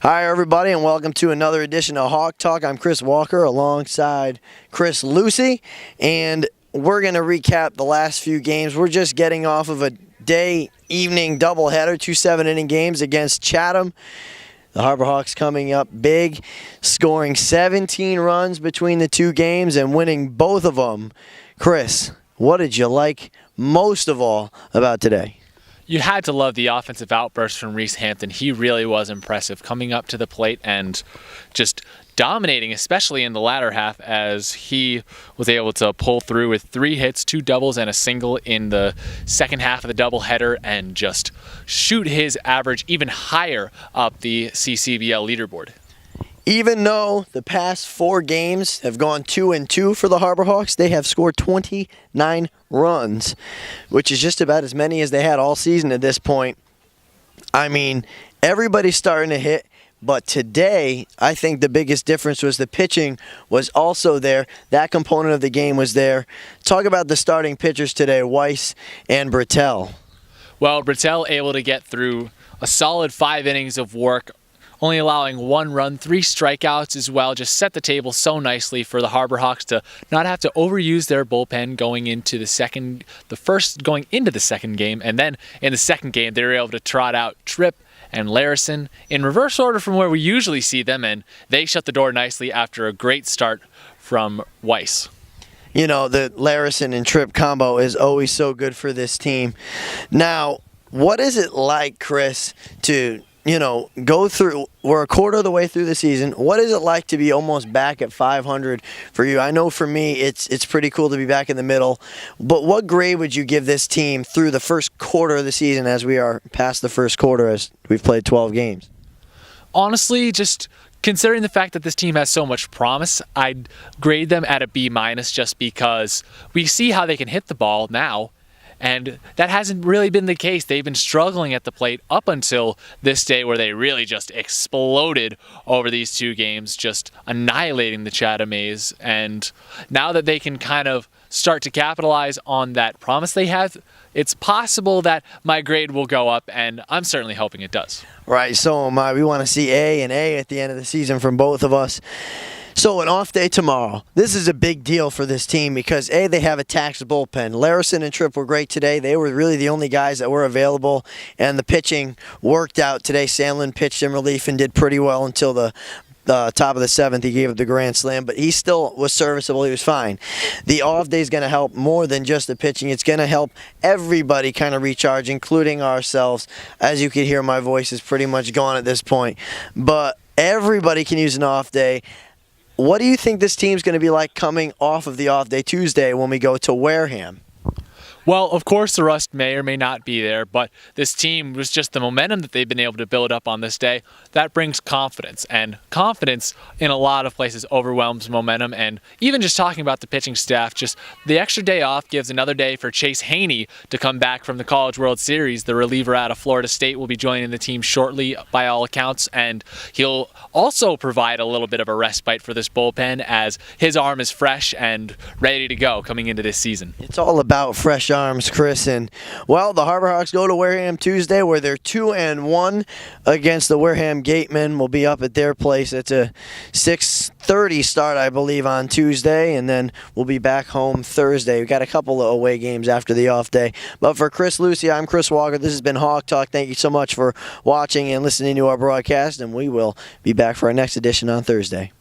Hi, everybody, and welcome to another edition of Hawk Talk. I'm Chris Walker alongside Chris Lucey, and we're going to recap the last few games. We're just getting off of a day-evening doubleheader, 2 7-inning games against Chatham. The Harbor Hawks coming up big, scoring 17 runs between the two games and winning both of them. Chris, what did you like most of all about today? You had to love the offensive outburst from Reese Hampton. He really was impressive, coming up to the plate and just dominating, especially in the latter half, as he was able to pull through with 3 hits, 2 doubles, and a single in the second half of the doubleheader and just shoot his average even higher up the CCBL leaderboard. Even though the past 4 games have gone 2-2 for the Harbor Hawks, they have scored 29 runs, which is just about as many as they had all season at this point. I mean, everybody's starting to hit, but today I think the biggest difference was the pitching was also there. That component of the game was there. Talk about the starting pitchers today, Weiss and Britell. Well, Britell able to get through a solid 5 innings of work, only allowing 1 run, 3 strikeouts as well. Just set the table so nicely for the Harbor Hawks to not have to overuse their bullpen going into the second game, and then in the second game they were able to trot out Tripp and Larison in reverse order from where we usually see them, and they shut the door nicely after a great start from Weiss. You know, the Larison and Tripp combo is always so good for this team. Now, what is it like, Chris, to go through, we're a quarter of the way through the season. What is it like to be almost back at 500 for you? I know for me, it's pretty cool to be back in the middle, but what grade would you give this team through the first quarter of the season as we are past the first quarter as we've played 12 games? Honestly, just considering the fact that this team has so much promise, I'd grade them at a B- just because we see how they can hit the ball now. And that hasn't really been the case. They've been struggling at the plate up until this day where they really just exploded over these 2 games, just annihilating the Chatham A's. And now that they can kind of start to capitalize on that promise they have, it's possible that my grade will go up, and I'm certainly hoping it does. Right, so am I. We want to see A and A at the end of the season from both of us. So an off day tomorrow. This is a big deal for this team because, A, they have a taxed bullpen. Larison and Tripp were great today. They were really the only guys that were available, and the pitching worked out today. Sandlin pitched in relief and did pretty well until the top of the 7th. He gave up the grand slam, but he still was serviceable. He was fine. The off day is going to help more than just the pitching. It's going to help everybody kind of recharge, including ourselves. As you can hear, my voice is pretty much gone at this point, but everybody can use an off day. What do you think this team's going to be like coming off of the off day Tuesday when we go to Wareham? Well, of course, the rust may or may not be there, but this team was just the momentum that they've been able to build up on this day. That brings confidence, and confidence in a lot of places overwhelms momentum. And even just talking about the pitching staff, just the extra day off gives another day for Chase Haney to come back from the College World Series. The reliever out of Florida State will be joining the team shortly by all accounts, and he'll also provide a little bit of a respite for this bullpen as his arm is fresh and ready to go coming into this season. It's all about fresh arms, Chris. And, well, the Harbor Hawks go to Wareham Tuesday where they're 2-1 against the Wareham Gatemen. We'll be up at their place. It's a 6:30 start, I believe, on Tuesday, and then we'll be back home Thursday. We've got a couple of away games after the off day. But for Chris Lucey, I'm Chris Walker. This has been Hawk Talk. Thank you so much for watching and listening to our broadcast, and we will be back for our next edition on Thursday.